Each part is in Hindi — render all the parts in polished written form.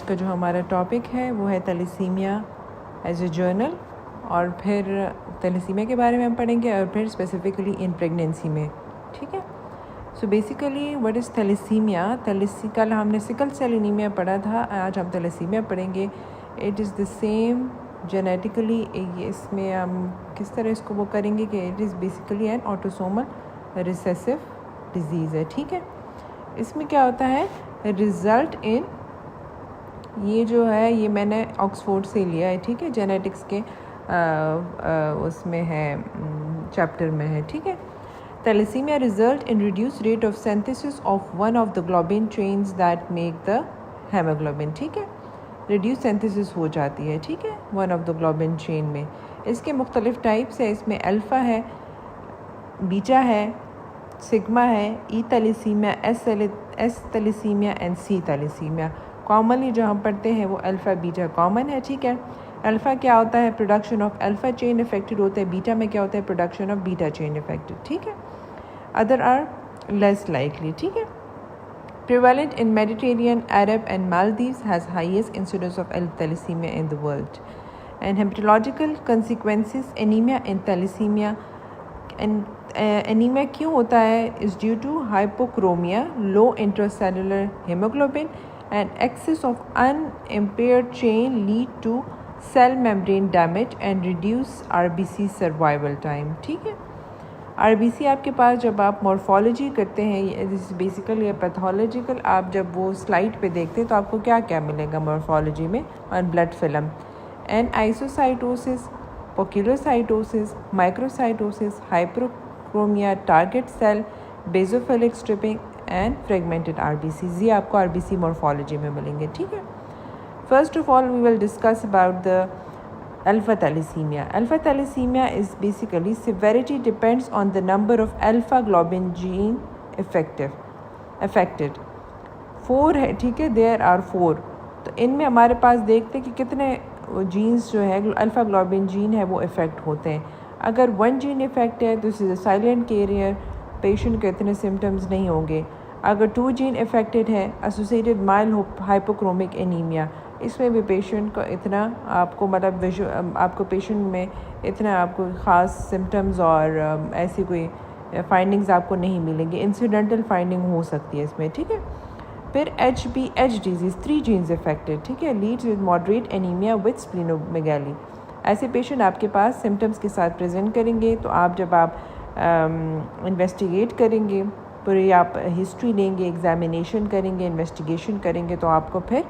का जो हमारा टॉपिक है वो है थैलेसीमिया एज ए जर्नल, और फिर थैलेसीमिया के बारे में हम पढ़ेंगे और फिर स्पेसिफिकली इन प्रेगनेंसी में। ठीक है, so basically what is thalassemia. कल हमने सिकल सेल एनीमिया पढ़ा था, आज हम थैलेसीमिया पढ़ेंगे। It is the same genetically, इसमें हम किस तरह इसको वो करेंगे कि it is basically N autosomal recessive disease है। ठीक है, इसमें क्या होता है, रिज़ल्ट इन, ये जो है ये मैंने ऑक्सफोर्ड से लिया है। ठीक है, जेनेटिक्स के उसमें है, चैप्टर में है। ठीक है, thalassemia result in reduce rate of synthesis of one of the globin chains that make the haemoglobin. ठीक है, रिड्यूस सिंथेसिस हो जाती है। ठीक है, one of the globin chain में। इसके मुख्तलिफ टाइप्स है, इसमें अल्फ़ा है, बीटा है, सिग्मा है, E thalassaemia, S thalassaemia and C thalassaemia. Commonly जो हम पढ़ते हैं वो अल्फ़ा बीटा कॉमन है। ठीक है, अल्फ़ा क्या होता है, production of alpha chain affected होता है, बीटा में क्या होता है, production of beta chain affected. ठीक है, अदर आर लेस लाइकली। ठीक है, prevalent in Mediterranean, Arab and Maldives, has highest incidence of thalassemia in the world. And hematological consequences, anemia in thalassemia, and anemia क्यों होता है, is due to hypochromia, low intracellular hemoglobin and excess of unimpaired chain lead to cell membrane damage and reduce RBC survival time. ठीक है, आरबीसी आपके पास जब आप मॉर्फोलॉजी करते हैं, बेसिकली पैथोलॉजिकल, आप जब वो स्लाइड पे देखते हैं तो आपको क्या क्या मिलेगा मॉर्फोलॉजी में on blood film, anisocytosis, poikilocytosis, microcytosis, hyperchromia, target cell, basophilic stripping and fragmented RBC. ये आपको आरबीसी मॉर्फोलॉजी में मिलेंगे। ठीक है, first of all we will discuss about the alpha thalassemia. Alpha thalassemia is basically severity depends on the number of alpha globin gene affected. 4 है। ठीक है, there are 4। तो इनमें हमारे पास देखते हैं कि कितने जीन्स जो है अल्फ़ा ग्लोबिन जीन है वो इफ़ेक्ट होते हैं। अगर 1 जीन इफ़ेक्ट है तो इसे साइलेंट कैरियर, पेशेंट को इतने सिम्टम्स नहीं होंगे। अगर 2 जीन इफ़ेक्टेड है, एसोसिएटेड माइल्ड हाइपोक्रोमिक एनीमिया, इसमें भी पेशेंट को इतना आपको मतलब आपको पेशेंट में इतना आपको ख़ास सिम्टम्स और ऐसी कोई फाइंडिंग्स आपको नहीं मिलेंगी, इंसिडेंटल फाइंडिंग हो सकती है इसमें। ठीक है, फिर एच डिजीज़, 3 जीन्स इफेक्टेड। ठीक है, leads with moderate anaemia with splenomegaly. ऐसे पेशेंट आपके पास सिम्टम्स के साथ प्रेजेंट करेंगे, तो आप जब आप इन्वेस्टिगेट करेंगे, पूरी आप हिस्ट्री लेंगे, एग्जामिनेशन करेंगे, इन्वेस्टिगेशन करेंगे, तो आपको फिर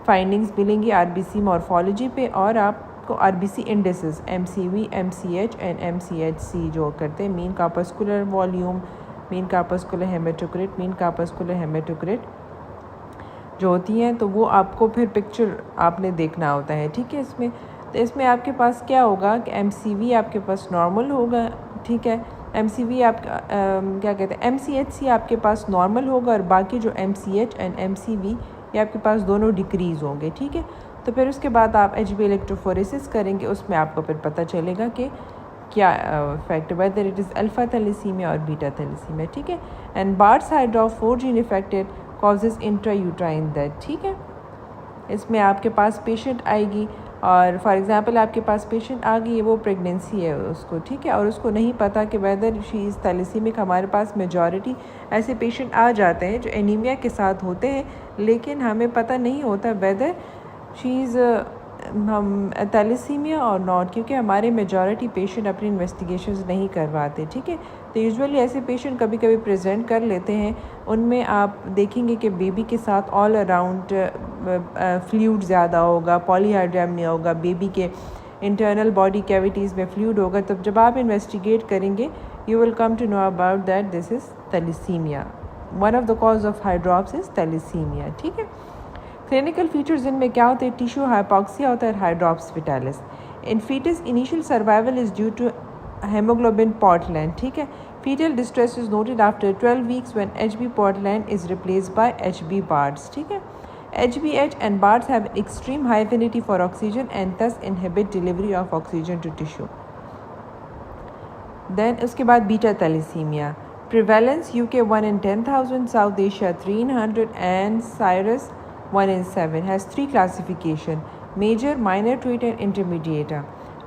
फाइंडिंग्स मिलेंगी आरबीसी मॉर्फोलॉजी पे, और आपको RBC indices MCV, MCH and MCHC जो करते हैं, mean corpuscular volume, mean corpuscular haematocrit, mean corpuscular haematocrit जो होती हैं, तो वो आपको फिर पिक्चर आपने देखना होता है। ठीक है, इसमें तो इसमें आपके पास क्या होगा कि MCV आपके पास नॉर्मल होगा। ठीक है, MCV आप क्या कहते हैं, MCHC आपके पास नॉर्मल होगा, और बाकी जो MCH एंड MCV ये आपके पास दोनों डिक्रीज़ होंगे। ठीक है, तो फिर उसके बाद आप HB इलेक्ट्रोफोरेसिस करेंगे, उसमें आपको फिर पता चलेगा कि क्या effect, whether it is alpha thalassaemia और बीटा थैलेसीमिया। ठीक है, and Bart's hydrops 4 gene affected causes intrauterine death. ठीक है, इसमें आपके पास पेशेंट आएगी, और फॉर एग्ज़ाम्पल आपके पास पेशेंट आ गई है, वो प्रेगनेंसी है उसको। ठीक है, और उसको नहीं पता कि वेदर शी इज़ थैलेसीमिक। हमारे पास मेजॉरिटी ऐसे पेशेंट आ जाते हैं जो एनीमिया के साथ होते हैं, लेकिन हमें पता नहीं होता वेदर शी इज़ हम थैलेसीमिया और नॉट, क्योंकि हमारे मेजॉरिटी पेशेंट अपनी इन्वेस्टिगेशंस नहीं करवाते। ठीक है, तो यूजुअली ऐसे पेशेंट कभी कभी प्रेजेंट कर लेते हैं, उनमें आप देखेंगे कि बेबी के साथ ऑल अराउंड फ्लूइड ज़्यादा होगा, पॉलीहाइड्रेमिया होगा, बेबी के इंटरनल बॉडी कैविटीज़ में फ्लूइड होगा। तब जब आप इन्वेस्टिगेट करेंगे, you will come to know about that this is thalassaemia. One of the cause of hydrops is thalassaemia. ठीक है, क्लिनिकल फीचर्स इनमें क्या होते हैं, टिश्यू हाइपॉक्सिया होता है, hydrops fetalis. In fetus initial survival is due to hemoglobin portland. ठीक है, fetal distress is noted after 12 weeks when HB portland is replaced by HB BARDs. ठीक है, HBH and BARDs have extreme high affinity for oxygen and thus inhibit delivery of oxygen to tissue. Then उसके बाद beta thalassaemia, prevalence UK 1 in 10,000, South Asia 300 and Cyrus 1 in 7 has 3 classification: major, minor trait and intermediate.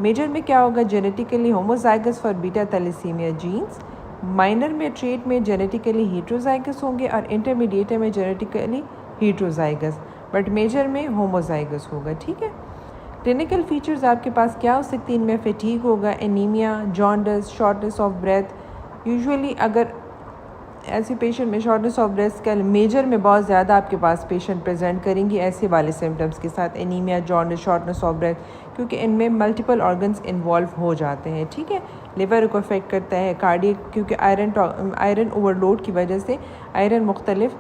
Major में क्या होगा? Genetically homozygous for beta thalassemia genes. Minor में ट्रेट में जेनेटिकली हीट्रोजाइगस होंगे और इंटरमीडिएट में जेनेटिकली हीट्रोजाइगस, बट मेजर में होमोजाइगस होगा। ठीक है। क्लिनिकल फीचर्स आपके पास क्या हो सकती हैं? इनमें फटीग होगा, anaemia, jaundice, shortness of breath. Usually अगर ऐसे पेशेंट में शॉर्टनेस ऑफ ब्रेथ का मेजर में बहुत ज़्यादा आपके पास पेशेंट प्रेजेंट करेंगी ऐसे वाले सिम्टम्स के साथ, anaemia, jaundice, shortness of breath, क्योंकि इनमें मल्टीपल ऑर्गन्स इन्वॉल्व हो जाते हैं। ठीक है। लिवर को अफेक्ट करता है, कार्डियक, क्योंकि आयरन ओवरलोड की वजह से आयरन मुख्तलिफ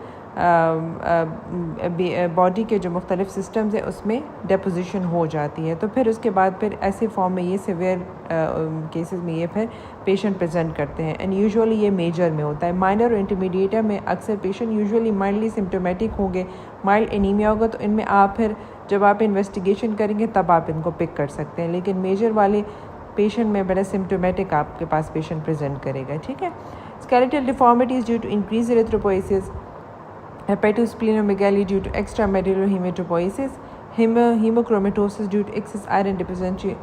बॉडी के जो मुख्तलिफ सिस्टम्स हैं उसमें डिपोजिशन हो जाती है। तो फिर उसके बाद फिर ऐसे फॉर्म में ये सिवियर केसेस में ये फिर पेशेंट प्रेजेंट करते हैं एंड यूजुअली ये मेजर में होता है। माइनर और इंटरमीडिएट में अक्सर पेशेंट यूजुअली माइल्डली सिम्टोमेटिक होंगे, माइल्ड एनीमिया होगा, तो इनमें आप फिर जब आप इन्वेस्टिगेशन करेंगे तब आप इनको पिक कर सकते हैं। लेकिन मेजर वाले पेशेंट में बड़ा सिम्टोमेटिक आपके पास पेशेंट प्रेजेंट करेगा। ठीक है। Skeletal deformities due to increase erythropoiesis, hepatosplenomegaly due to extramedullary hematopoiesis, hemochromatosis due to excess iron deficiency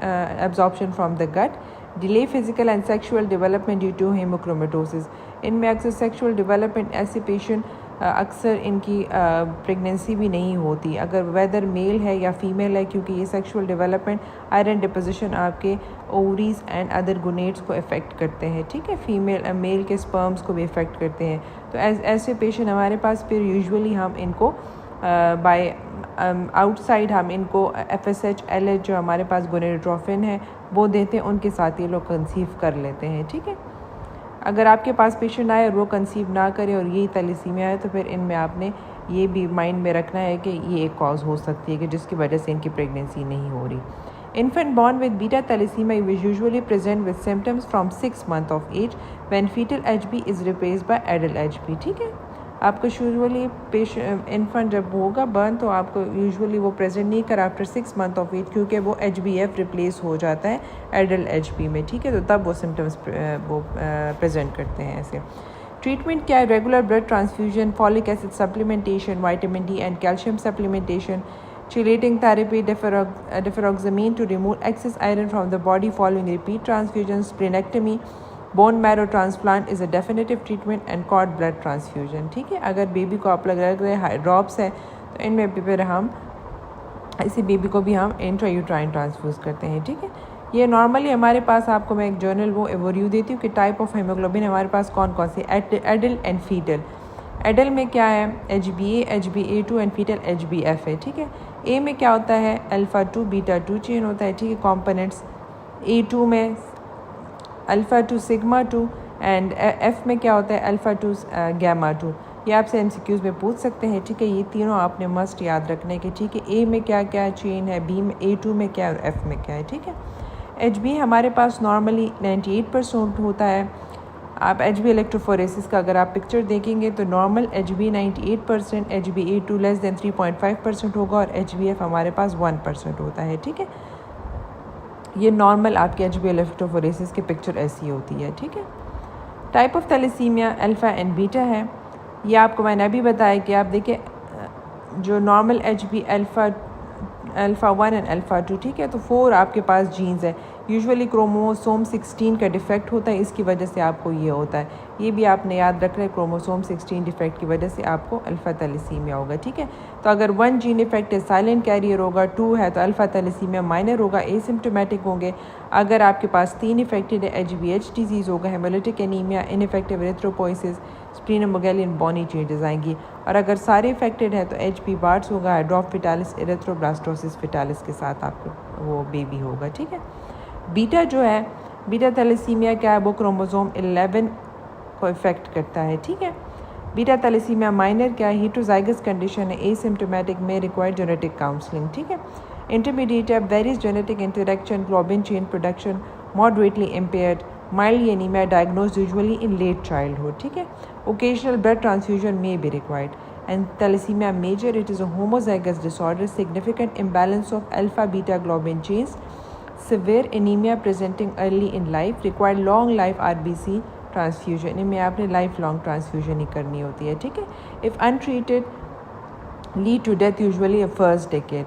absorption from the gut, delay physical and sexual development due to hemochromatosis। इनमें अक्सर सेक्शुअल डेवलपमेंट ऐसे पेशेंट अक्सर इनकी प्रेगनेंसी भी नहीं होती अगर वेदर मेल है या फीमेल है, क्योंकि ये सेक्शुअल डेवलपमेंट आयरन डिपोजिशन आपके ओवरीज एंड अदर गोनेट्स को अफेक्ट करते हैं। ठीक है। फीमेल मेल के स्पर्म्स को भी अफेक्ट करते हैं। तो ऐसे पेशेंट हमारे पास फिर यूजुअली हम इनको बाय आउटसाइड हम इनको FSH LH जो हमारे पास गोनेडोट्रोफिन है वो देते हैं, उनके साथ ये लोग कंसीव कर लेते हैं। ठीक है। अगर आपके पास पेशेंट आए और वो कंसीव ना करे और यही थैलेसीमिया है तो फिर इनमें आपने ये भी माइंड में रखना है कि ये एक कॉज हो सकती है कि जिसकी वजह से इनकी प्रेगनेंसी नहीं हो रही। Infant born with beta thalassemia will usually present with symptoms from 6 months of age when fetal HB is replaced by adult HB। ठीक है। आपको यूजुअली इन्फेंट जब होगा बर्न तो आपको यूजुअली वो प्रेजेंट नहीं कर आफ्टर 6 मंथ ऑफ एज, क्योंकि वो HbF रिप्लेस हो जाता है एडल्ट HB में। ठीक है। तो तब वो सिम्टम्स वो प्रेजेंट करते हैं ऐसे। ट्रीटमेंट क्या है? Regular blood transfusion, folic acid supplementation, vitamin D and calcium supplementation, chelating therapy, deferoxamine to remove excess iron from the body following repeat transfusions, splenectomy, bone marrow transplant is a definitive treatment and cord blood transfusion। ठीक है। अगर बेबी को आप लग रहा है ड्रॉप्स है तो इनमें भी फिर हम इसी बेबी को भी हम इंट्रायूट्राइन ट्रांसफ्यूज करते हैं। ठीक है। ये नॉर्मली हमारे पास आपको मैं एक जर्नल वो रिव्यू देती हूँ कि टाइप ऑफ हेमोग्लोबिन हमारे पास कौन कौन सी, एडल्ट एंड फीटल। एडल्ट में क्या है? HbA, HbA2 and fetal HbF है। ठीक है। ए में क्या होता है? अल्फ़ा 2 बीटा 2 चेन होता है। ठीक है। कॉम्पोनेंट्स A2 में अल्फ़ा 2 सिग्मा 2 एंड F में क्या होता है? Alpha 2 gamma 2। ये आपसे MCQs में पूछ सकते हैं। ठीक है। ये तीनों आपने मस्ट याद रखने के। ठीक है। ए में क्या क्या चेन है, बी में A2 में क्या है और F में क्या है। ठीक है। HB हमारे पास नॉर्मली 98% होता है। आप HB इलेक्ट्रोफोरेसिस का अगर आप पिक्चर देखेंगे तो normal HB 98%, HbA2 less than 3.5% होगा और HbF हमारे पास 1% होता है। ठीक है। ये नॉर्मल आपके HB इलेक्ट्रोफोरेसिस की पिक्चर ऐसी होती है। ठीक है। Type of thalassemia alpha and beta है। ये आपको मैंने अभी बताया कि आप देखिए जो normal HB alpha 1 and alpha 2। ठीक है। तो 4 आपके पास जीन्स है। यूजुअली क्रोमोसोम 16 का डिफेक्ट होता है, इसकी वजह से आपको ये होता है। ये भी आपने याद रखना है, क्रोमोसोम 16 डिफेक्ट की वजह से आपको अल्फ़ा थैलेसीमिया होगा। ठीक है। तो अगर 1 जीन इफेक्ट है, साइलेंट कैरियर होगा, 2 है तो अल्फ़ा थैलेसीमिया माइनर होगा, एसिम्प्टोमेटिक होंगे। अगर आपके पास 3 इफेक्टेड है, HbH डिजीज़ होगा, haemolytic anaemia, ineffective erythropoiesis, splenomegaly and bony changes आएंगी। और अगर सारे इफेक्टेड है तो HB बार्ट्स होगा, हाइड्रोफ फिटालिस, एरिथ्रोब्लास्टोसिस फिटालिस के साथ आपको वो बेबी होगा। ठीक है। बीटा जो है, बीटा थैलेसीमिया क्या है? वो क्रोमोसोम 11 को इफेक्ट करता है। ठीक है। बीटा थैलेसीमिया माइनर क्या है? हीटरोजाइगस कंडीशन है, एसिम्प्टोमेटिक में रिक्वायर्ड जेनेटिक काउंसलिंग। ठीक है। इंटरमीडिएट है, varies genetic interaction, globin chain production moderately impaired, mild anaemia diagnose usually in late childhood. ठीक है। Occasional blood transfusion may be required and thalassemia major it is a homozygous disorder, significant imbalance of alpha beta globin chains, severe anemia presenting early in life, required long life RBC transfusion। इनमें आपने लाइफ लॉन्ग ट्रांसफ्यूजन ही करनी होती है। ठीक है। If untreated lead to death usually first decade.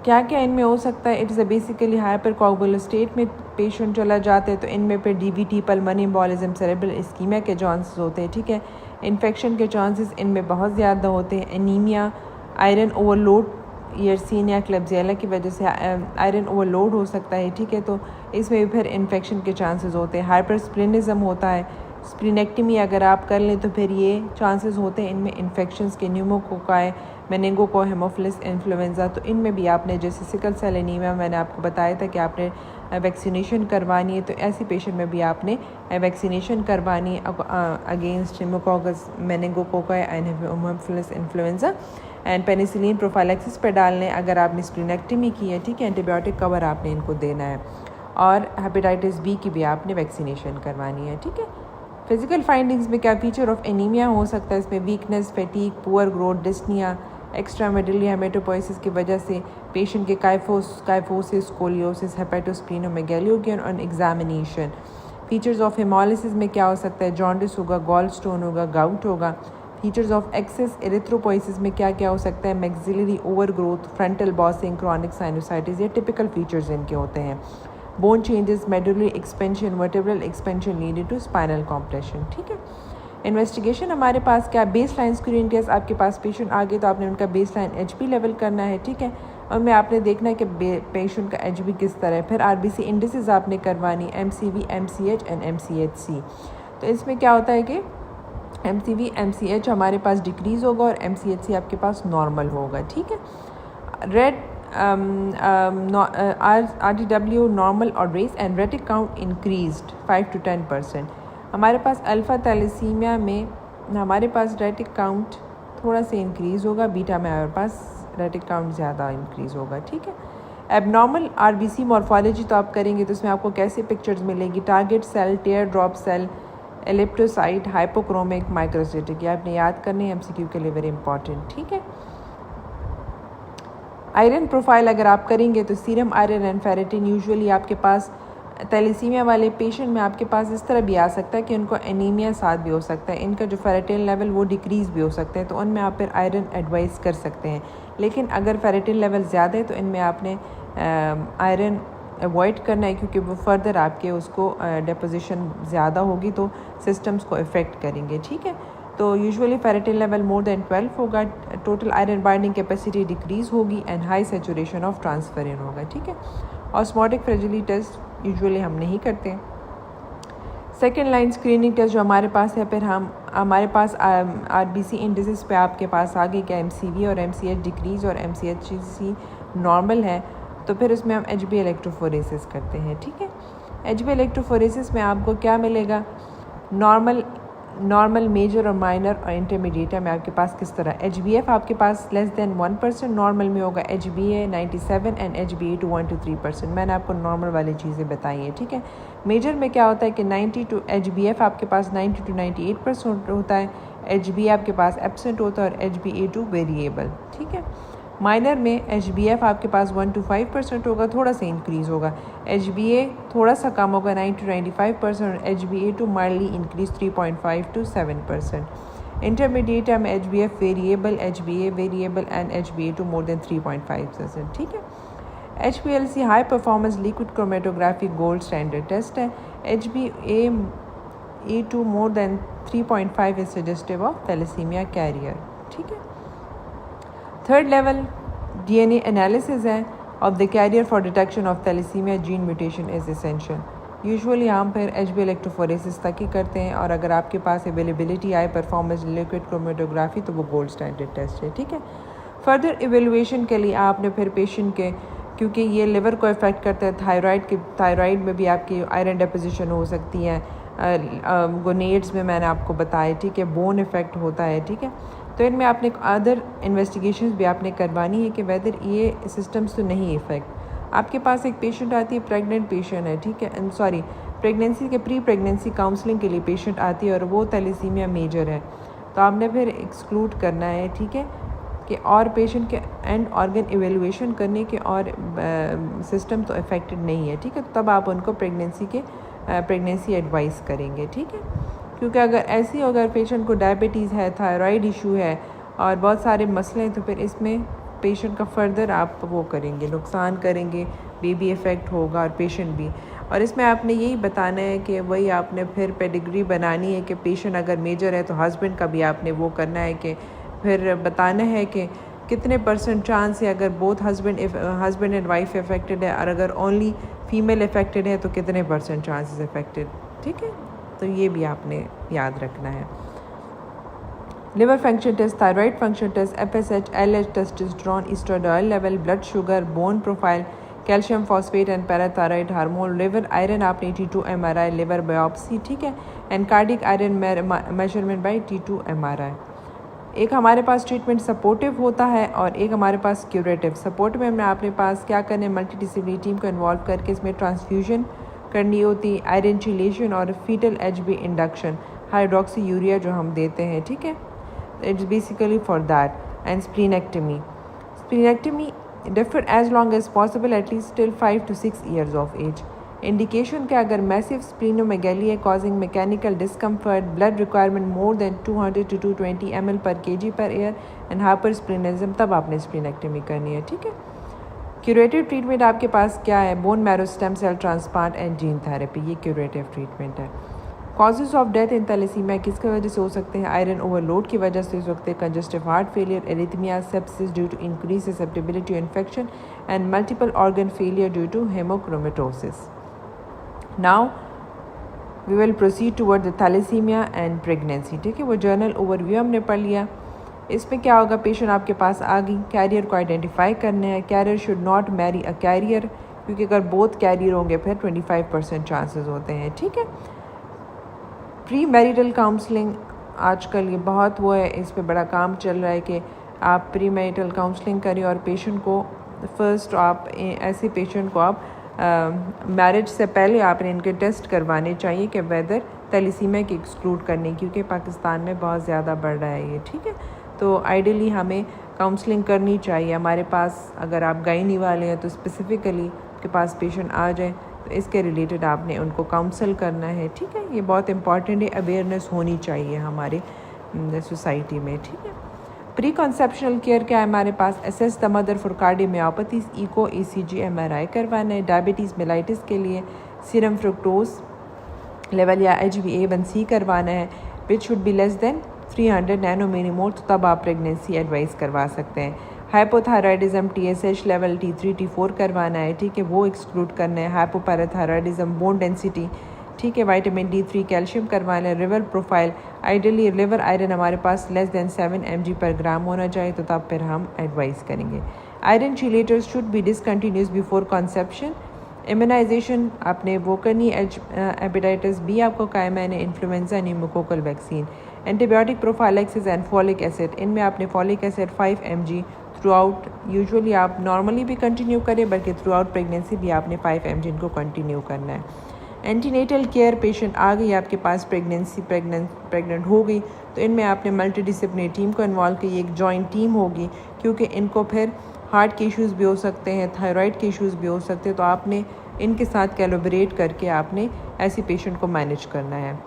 क्या क्या इनमें हो सकता है? It is a basically hypercoagulable state में पेशेंट चला जाता है, तो इनमें फिर DVT, pulmonary embolism, cerebral ischaemia के चांसेस होते हैं, ठीक है। इन्फेक्शन के चांसेस इनमें बहुत ज़्यादा होते हैं। Anaemia, iron overload, Yersinia Klebsiella की वजह से आयरन ओवरलोड हो सकता है, ठीक है, तो इसमें भी फिर इन्फेक्शन के चांसेस होते हैं। हाइपरस्प्लिनिज्म होता है, स्प्लिनेक्टमी अगर आप कर लें तो फिर ये चांसेस होते हैं इनमें इन्फेक्शंस के, न्यूमोकोकाई, मेनिंगोको, हेमोफिलस इन्फ्लुएंजा। तो इनमें भी आपने जैसे सिकल सेल एनीमिया मैंने आपको बताया था कि आपने वैक्सीनेशन करवानी है, तो ऐसी पेशेंट में भी आपने वैक्सीनेशन करवानी है against pneumococcus, meningococci and haemophilus influenza. And penicillin prophylaxis पर डालने अगर आपने स्प्लिनेक्टमी की है, ठीक है। एंटीबायोटिक कवर आपने इनको देना है, और हेपेटाइटिस बी की भी आपने वैक्सीनेशन करवानी है, ठीक है। फिजिकल फाइंडिंग्स में क्या फीचर ऑफ एनीमिया हो सकता है? इसमें weakness, fatigue, poor growth, dyspnoea, extramedullary haematopoiesis की वजह से पेशेंट के काइफोसिस, स्कोलियोसिस, हेपेटोस्प्लीनोमेगैली होगी on examination. Features of haemolysis में क्या हो सकता है? जॉन्डिस होगा, गॉल स्टोन होगा, गाउट होगा। फीचर्स ऑफ एक्सेस एरिथ्रोपोइसिस में क्या क्या हो सकता है? Maxillary over growth, frontal bossing, chronic sinusitis, ये टिपिकल फीचर्स इनके होते हैं। Bone changes, medullary expansion, vertebral expansion leaded to spinal compression, ठीक है। इन्वेस्टिगेशन हमारे पास क्या? Baseline screening test. आपके पास पेशेंट आ गए तो आपने उनका बेस लाइन एचबी लेवल करना है, ठीक है। उनमें आपने देखना है कि पेशेंट का एचबी किस तरह है। फिर आरबीसी इंडिसेस आपने करवानी, एमसीवी, एमसीएच एंड एमसीएचसी। तो इसमें क्या होता है कि एमसीवी, एमसीएच हमारे पास डिक्रीज़ होगा और एमसीएचसी आपके पास नॉर्मल होगा, ठीक है। रेड RDW नॉर्मल और race and retic count increased 5 to 10%। हमारे पास अल्फ़ा थैलेसीमिया में हमारे पास रेटिक काउंट थोड़ा सा इंक्रीज़ होगा, बीटा में हमारे पास रेटिक काउंट ज़्यादा इंक्रीज़ होगा, ठीक है। एबनॉर्मल आरबीसी मॉर्फोलॉजी तो आप करेंगे तो उसमें आपको कैसे पिक्चर्स मिलेगी? टारगेट सेल, टेयर ड्रॉप सेल, एलिप्टोसाइट, हाइपोक्रोमिक, माइक्रोसिटिक, ये आपने याद करने हैं, एमसीक्यू के लिए वेरी इंपॉर्टेंट, ठीक है। आयरन प्रोफाइल अगर आप करेंगे तो serum iron and ferritin usually आपके पास थैलेसीमिया वाले पेशेंट में आपके पास इस तरह भी आ सकता है कि उनको एनीमिया साथ भी हो सकता है, इनका जो फेरेटिन लेवल वो डिक्रीज़ भी हो सकता है, तो उनमें आप फिर आयरन एडवाइस कर सकते हैं। लेकिन अगर फेरेटिन लेवल ज़्यादा है तो इनमें आपने आयरन अवॉइड करना है, क्योंकि वो फर्दर आपके उसको डिपोजिशन ज़्यादा होगी तो सिस्टम्स को इफ़ेक्ट करेंगे, ठीक है। तो usually ferritin level more than 12 होगा, total iron binding capacity decrease होगी and high saturation of transferrin होगा, ठीक है। ऑस्मोटिक फ्रेजिलिटी टेस्ट यूजुअली हम नहीं करते। सेकेंड लाइन स्क्रीनिंग टेस्ट जो हमारे पास है, फिर हमारे पास आरबीसी इंडिसेस पे आपके पास आ गए क्या? एमसीवी और एमसीएच डिक्रीज़ और एमसीएचसी नॉर्मल है, तो फिर उसमें हम एचबी इलेक्ट्रोफोरेसिस करते हैं, ठीक है। एचबी इलेक्ट्रोफोरेसिस में आपको क्या मिलेगा? नॉर्मल, मेजर और माइनर और इंटरमीडिएट में आपके पास किस तरह? एचबीएफ आपके पास लेस देन 1%, नॉर्मल में होगा एचबीए 97 एंड एचबीए 1 to 3%। मैंने आपको नॉर्मल वाली चीज़ें बताई हैं, ठीक है। मेजर में क्या होता है कि 90 to एचबीएफ आपके पास 90 to 98% होता है, एचबीए आपके पास एब्सेंट होता है और एचबीए2 वेरिएबल, ठीक है। माइनर में एचबीएफ आपके पास 1 to 5% होगा, थोड़ा सा इंक्रीज़ होगा। एचबीए थोड़ा सा कम होगा 9 to 95% और HBA2 mildly increase 3.5 to 7%। Intermediate में HBF variable, HBA variable and HBA2 more than 3.5%, ठीक है। HPLC high performance liquid chromatography gold standard test है। HBA2 more than 3.5 is suggestive of thalassaemia carrier, ठीक है। थर्ड लेवल डीएनए एनालिसिस है of the carrier for detection of thalassaemia gene mutation is essential. Usually हम फिर एचबी इलेक्ट्रोफोरेसिस तक ही करते हैं, और अगर आपके पास अवेलेबिलिटी आए परफॉर्मेंस लिक्विड क्रोमेटोग्राफी तो वो गोल्ड स्टैंडर्ड टेस्ट है, ठीक है। फर्दर एवेलुएशन के लिए आपने फिर पेशेंट के, क्योंकि ये लिवर को इफेक्ट करता है, थायराइड में भी आपकी आयरन डिपोजिशन हो सकती है, गोनेड्स में मैंने आपको बताया, ठीक है। बोन इफेक्ट होता है, ठीक है। तो इनमें आपने अदर इन्वेस्टिगेशंस भी आपने करवानी है कि वेदर ये सिस्टम्स तो नहीं इफेक्ट। आपके पास एक पेशेंट आती है, प्रेग्नेंट पेशेंट है, ठीक है, सॉरी प्रेगनेंसी के प्री प्रेगनेंसी काउंसलिंग के लिए पेशेंट आती है और वो थैलेसीमिया मेजर है, तो आपने फिर एक्सक्लूड करना है, ठीक है, कि और पेशेंट के एंड ऑर्गन एवेलुएशन करने के और सिस्टम तो इफेक्टेड नहीं है, ठीक है। तो तब आप उनको प्रेगनेंसी एडवाइस करेंगे, ठीक है। क्योंकि अगर पेशेंट को डायबिटीज़ है, थायराइड इशू है और बहुत सारे मसले हैं, तो फिर इसमें पेशेंट का फर्दर आप वो करेंगे, नुकसान करेंगे, बेबी इफ़ेक्ट होगा और पेशेंट भी। और इसमें आपने यही बताना है कि वही आपने फिर पेडिग्री बनानी है कि पेशेंट अगर मेजर है तो हस्बैंड का भी आपने वो करना है कि फिर बताना है कि कितने % चांस है अगर both husband and wife affected है, और अगर ओनली फीमेल इफ़ेक्टेड है तो कितने % चांसेस इफ़ेक्टेड। ठीक है, तो ये भी आपने याद रखना है। Liver function test, thyroid function test, FSH, LH, testosterone, oestradiol level, blood sugar, bone profile, calcium phosphate and parathyroid hormone, liver iron आपने T2 MRI, लिवर बायोप्सी, ठीक है, and cardiac iron measurement by T2 MRI। एक हमारे पास ट्रीटमेंट सपोर्टिव होता है और एक हमारे पास क्यूरेटिव। सपोर्टिव में आपने पास क्या करना है, मल्टीडिसिप्लिनरी टीम को इन्वॉल्व करके इसमें ट्रांसफ्यूजन करनी होती है, आयरन चिलेशन और foetal HB induction, hydroxyurea जो हम देते हैं। ठीक है, it's basically for that. And splenectomy differ as long as possible, at least till 5 to 6 years of age. Indication के अगर massive splenomegaly है causing mechanical discomfort, blood requirement more than 200 to 220 ml per kg per year and hypersplenism, तब आपने splenectomy करनी है। ठीक है, क्यूरेटिव ट्रीटमेंट आपके पास क्या है, bone marrow stem cell transplant and gene therapy, ये क्यूरेटिव ट्रीटमेंट है। Causes of death in thalassemia किसकी वजह से हो सकते हैं, आयरन ओवरलोड की वजह से हो सकते हैं, congestive heart failure, arrhythmia, sepsis due to increase susceptibility to infection and multiple organ failure due to haemochromatosis. Now we will proceed toward the thalassaemia and pregnancy. ठीक है, वो जर्नल ओवरव्यू हमने पढ़ लिया। इसमें क्या होगा, पेशेंट आपके पास आ गई, कैरियर को आइडेंटिफाई करना है। Carrier should not marry a carrier, क्योंकि अगर बोथ कैरियर होंगे फिर 25% चांसेस होते हैं। ठीक है, प्री मैरिटल काउंसलिंग आजकल ये बहुत वो है, इस पे बड़ा काम चल रहा है कि आप प्री मैरिटल काउंसलिंग करें और पेशेंट को फर्स्ट आप ऐसे पेशेंट को आप मैरिज से पहले आपने इनके टेस्ट करवाने चाहिए कि वेदर थैलेसीमिया की एक्सक्लूड करने, क्योंकि पाकिस्तान में बहुत ज़्यादा बढ़ रहा है ये। ठीक है, तो आइडियली हमें काउंसलिंग करनी चाहिए। हमारे पास अगर आप गायनी वाले हैं तो स्पेसिफ़िकली आपके पास पेशेंट आ जाए तो इसके रिलेटेड आपने उनको काउंसल करना है। ठीक है, ये बहुत इंपॉर्टेंट है, अवेयरनेस होनी चाहिए हमारे सोसाइटी में। ठीक है, प्री कॉन्सेप्शनल केयर क्या है हमारे पास, assess the mother for cardiomyopathies, echo, ECG, MRI करवाना है। डायबिटीज़ मेलाइटिस के लिए सीरम फ्रुक्टोज लेवल या HbA1c करवाना है, which should be less than 300 नैनोमिलीमोल, तो तब आप प्रेगनेंसी एडवाइस करवा सकते हैं। Hypothyroidism, TSH level T3 T4 करवाना है। ठीक है, वो एक्सक्लूड करना है। हाइपोपैराथायराइडिज्म, बोन डेंसिटी, ठीक है, विटामिन D3, कैल्शियम करवाना है। Liver profile, ideally liver iron हमारे पास लेस देन 7 mg पर ग्राम होना चाहिए, तो तब फिर हम एडवाइस करेंगे। Iron chelators should be discontinues before conception. Immunization आपने वो करनी है, हेपेटाइटिस B आपको कायम है, influenza, pneumococcal vaccine. Antibiotic prophylaxis and folic acid, इनमें आपने folic acid 5 mg throughout, usually आप नॉर्मली भी कंटिन्यू करें, बल्कि थ्रू आउट प्रेगनेंसी भी आपने 5 mg इनको कंटिन्यू करना है। एंटीनेटल केयर, पेशेंट आ गई आपके पास प्रेग्नेंट हो गई, तो इनमें आपने मल्टीडिसिप्लिनरी टीम को इन्वॉल्व की, एक जॉइंट टीम होगी, क्योंकि इनको फिर हार्ट के इश्यूज़ भी हो सकते हैं, थायराइड के इश्यूज़ भी हो सकते हैं, तो आपने इनके साथ कोलैबोरेट करके आपने ऐसी पेशेंट को मैनेज करना है।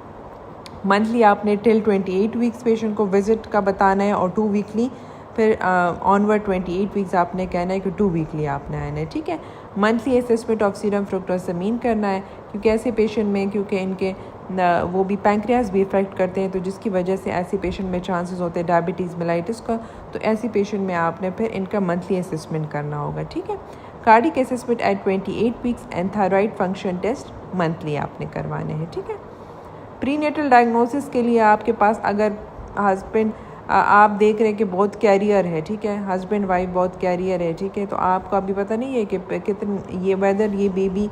मंथली आपने टिल 28 वीक्स पेशेंट को विज़िट का बताना है, और 2 वीकली फिर ऑनवर्ड 28 वीक्स आपने कहना है कि 2 वीकली आपने आना है। ठीक है, मंथली असेसमेंट ऑफ सीरम फ्रुक्टोसामीन करना है, क्योंकि ऐसे पेशेंट में, क्योंकि इनके वो भी पैंक्रियाज भी इफ़ेक्ट करते हैं, तो जिसकी वजह से ऐसे पेशेंट में चांसेस होते हैं डायबिटीज़ मेलाइटिस का, तो ऐसी पेशेंट में आपने फिर इनका मंथली असेसमेंट करना होगा। ठीक है, cardiac assessment at 28 weeks and thyroid function test monthly आपने करवाने हैं। ठीक है, प्रीनेटल डायग्नोसिस के लिए आपके पास अगर हस्बैंड आप देख रहे हैं कि बहुत कैरियर है, ठीक है, हस्बैंड वाइफ बहुत कैरियर है, ठीक है, तो आपको अभी पता नहीं है कि कितने ये वेदर ये बेबी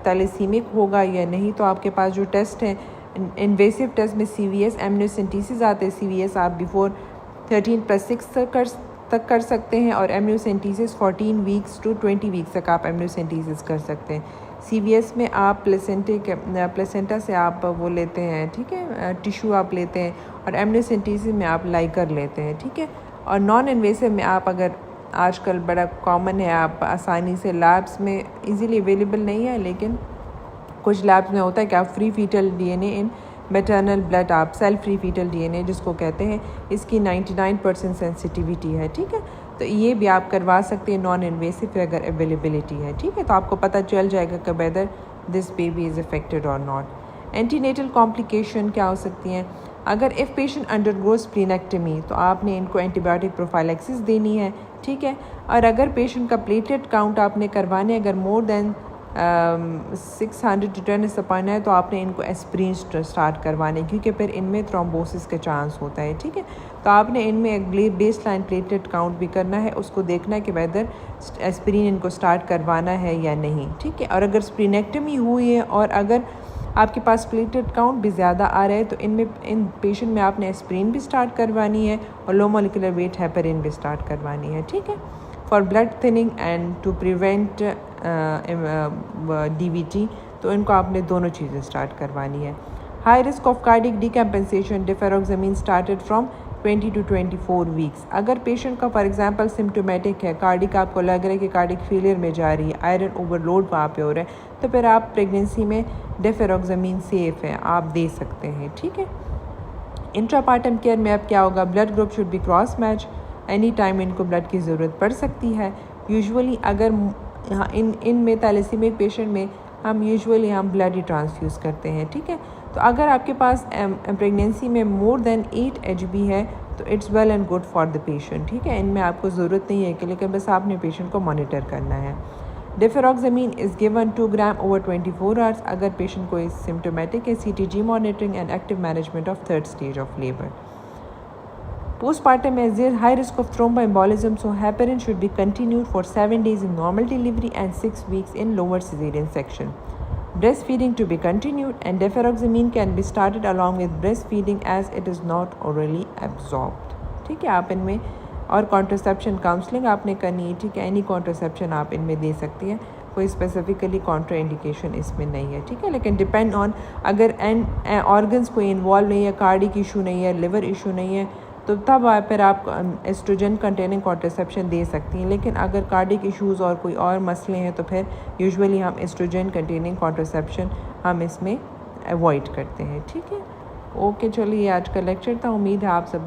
थैलेसीमिक होगा या नहीं, तो आपके पास जो टेस्ट है इन्वेसिव टेस्ट में CVS एमनियोसेंटेसिस आते हैं। CVS आप बिफोर 13+6 तक कर सकते हैं, और एमनियोसेंटेसिस 14 वीक्स टू 20 वीक्स तक आप एमनियोसेंटेसिस कर सकते हैं। CVS में आप प्लेसेंटा से आप वो लेते हैं, ठीक है, टिश्यू आप लेते हैं, और एमनियोसेंटेसिस में आप लाइकर लेते हैं। ठीक है, और नॉन इन्वेसिव में आप अगर आजकल बड़ा कॉमन है, आप आसानी से लैब्स में इजीली अवेलेबल नहीं है, लेकिन कुछ लैब्स में होता है कि आप फ्री फीटल DNA इन मैटरनल ब्लड आप सेल फ्री फीटल DNA जिसको कहते हैं, इसकी 99% सेंसिटिविटी है, ठीक है। तो ये भी आप करवा सकते हैं नॉन इन्वेसिव अगर अवेलेबिलिटी है, ठीक है। तो आपको पता चल जाएगा कि whether this baby is affected और नॉट। एंटीनेटल कॉम्प्लिकेशन क्या हो सकती हैं? अगर इफ़ पेशेंट अंडरगोज स्प्लीनेक्टमी तो आपने इनको एंटीबायोटिक प्रोफाइलैक्सिस देनी है, ठीक है। और अगर पेशेंट का प्लेटलेट काउंट आपने करवाने अगर मोर देन 600 to 10 है तो आपने इनको एस्प्रीन स्टार्ट करवाने, क्योंकि फिर इनमें थ्रोम्बोसिस का चांस होता है, ठीक है। तो आपने इनमें एक बेस लाइन प्लेटलेट काउंट भी करना है, उसको देखना है कि वेदर एस्प्रीन इनको स्टार्ट करवाना है या नहीं, ठीक है। और अगर स्प्लीनेक्टमी हुई है और अगर आपके पास प्लेटलेट काउंट भी ज़्यादा आ रहा है तो इन पेशेंट में आपने एस्प्रीन भी स्टार्ट करवानी है और लो मोलिकुलर वेट हेपरिन भी स्टार्ट करवानी है, ठीक है। For blood thinning and to prevent DVT तो इनको आपने दोनों चीज़ें स्टार्ट करवानी है। High risk of cardiac decompensation deferoxamine started from 20 to 24 weeks. अगर पेशेंट का फॉर एग्जांपल सिम्टोमेटिक है, कार्डिक आपको लग रहा है कि कार्डिक फेलियर में जा रही है, आयरन ओवरलोड वहाँ पे हो रहा है, तो फिर आप प्रेगनेंसी में डिफेरोक्सामिन सेफ़ है, आप दे सकते हैं, ठीक है। इंट्रापार्टम केयर में अब क्या होगा? Blood group should be cross match, any time इनको ब्लड की ज़रूरत पड़ सकती है। यूजुअली अगर यहाँ इनमें थैलेसीमिक पेशेंट में हम ब्लड ही ट्रांसफ्यूज़ करते हैं, ठीक है। तो अगर आपके पास प्रेगनेंसी में मोर देन 8 HB है तो it's well and good for the patient, ठीक है। इनमें आपको ज़रूरत नहीं है कि, लेकिन बस आपने पेशेंट को मॉनिटर करना है। Deferoxamine is given 2 gram over 24 hours अगर पेशेंट को सिम्टोमेटिक है। CTG monitoring and active management of 3rd stage of labour. Postpartum, as there is high risk of thromboembolism, so heparin should be continued for 7 days in normal delivery and 6 weeks in lower cesarean section. Breastfeeding to be continued and deferoxamine can be started along with breastfeeding as it is not orally absorbed. ठीक है, आप इनमें और कॉन्ट्रासेप्शन काउंसलिंग आपने करनी है, ठीक है। एनी कॉन्ट्रासेप्शन आप इनमें दे सकती हैं, कोई स्पेसिफिकली कॉन्ट्रा इंडिकेशन इसमें नहीं है, ठीक है। लेकिन डिपेंड ऑन अगर ऑर्गन्स कोई इन्वॉल्व नहीं है, कार्डिक इशू नहीं है, लिवर इशू नहीं है, तो तब फिर आप एस्ट्रोजन कंटेनिंग कॉन्ट्रासेप्शन दे सकती हैं। लेकिन अगर कार्डिक इश्यूज़ और कोई और मसले हैं तो फिर यूजुअली हम एस्ट्रोजन कंटेनिंग कॉन्ट्रासेप्शन हम इसमें अवॉइड करते हैं, ठीक है। ओके, चलिए आज का लेक्चर था। उम्मीद है आप सब